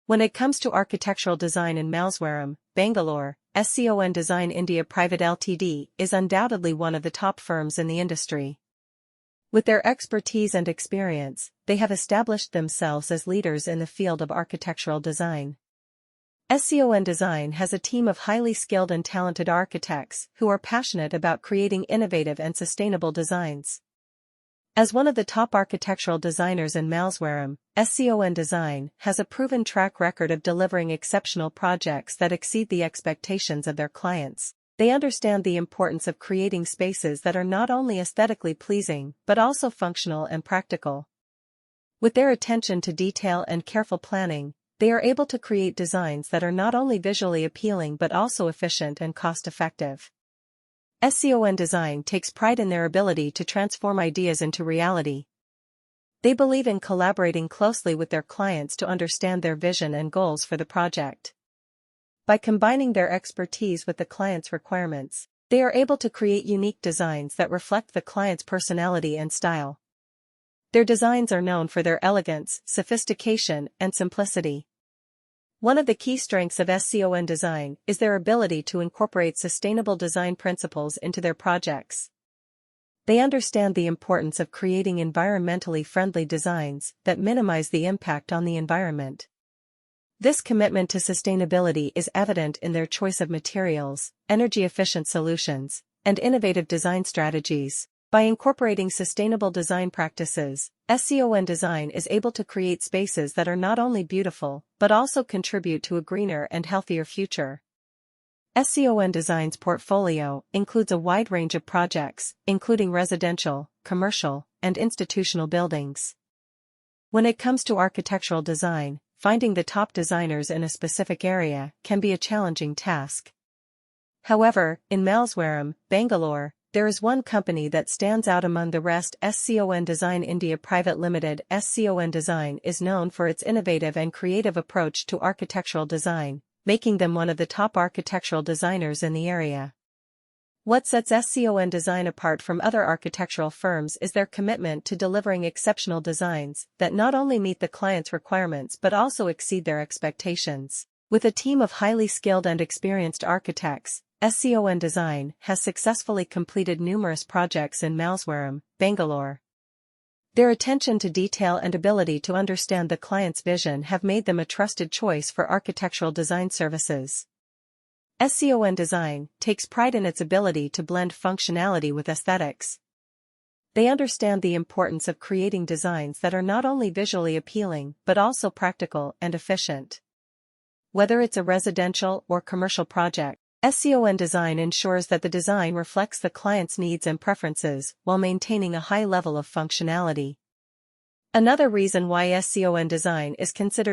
When it comes to architectural design in Malleswaram, Bangalore, SCON Design India Pvt Ltd is undoubtedly one of the top firms in the industry. With their expertise and experience, they have established themselves as leaders in the field of architectural design. SCON Design has a team of highly skilled and talented architects who are passionate about creating innovative and sustainable designs. As one of the top architectural designers in Malleswaram, SCON Design has a proven track record of delivering exceptional projects that exceed the expectations of their clients. They understand the importance of creating spaces that are not only aesthetically pleasing but also functional and practical. With their attention to detail and careful planning, they are able to create designs that are not only visually appealing but also efficient and cost-effective. SCON Design takes pride in their ability to transform ideas into reality. They believe in collaborating closely with their clients to understand their vision and goals for the project. By combining their expertise with the client's requirements, they are able to create unique designs that reflect the client's personality and style. Their designs are known for their elegance, sophistication, and simplicity. One of the key strengths of SCON Design is their ability to incorporate sustainable design principles into their projects. They understand the importance of creating environmentally friendly designs that minimize the impact on the environment. This commitment to sustainability is evident in their choice of materials, energy-efficient solutions, and innovative design strategies. By incorporating sustainable design practices, SCON Design is able to create spaces that are not only beautiful but also contribute to a greener and healthier future. SCON Design's portfolio includes a wide range of projects, including residential, commercial, and institutional buildings. When it comes to architectural design, finding the top designers in a specific area can be a challenging task. However, in Malleswaram, Bangalore, there is one company that stands out among the rest. SCON Design India Pvt Ltd. SCON Design is known for its innovative and creative approach to architectural design, making them one of the top architectural designers in the area. What sets SCON Design apart from other architectural firms is their commitment to delivering exceptional designs that not only meet the client's requirements but also exceed their expectations. With a team of highly skilled and experienced architects, SCON Design has successfully completed numerous projects in Malleswaram, Bangalore. Their attention to detail and ability to understand the client's vision have made them a trusted choice for architectural design services. SCON Design takes pride in its ability to blend functionality with aesthetics. They understand the importance of creating designs that are not only visually appealing but also practical and efficient. Whether it's a residential or commercial project, SCON Design ensures that the design reflects the client's needs and preferences while maintaining a high level of functionality. Another reason why SCON Design is considered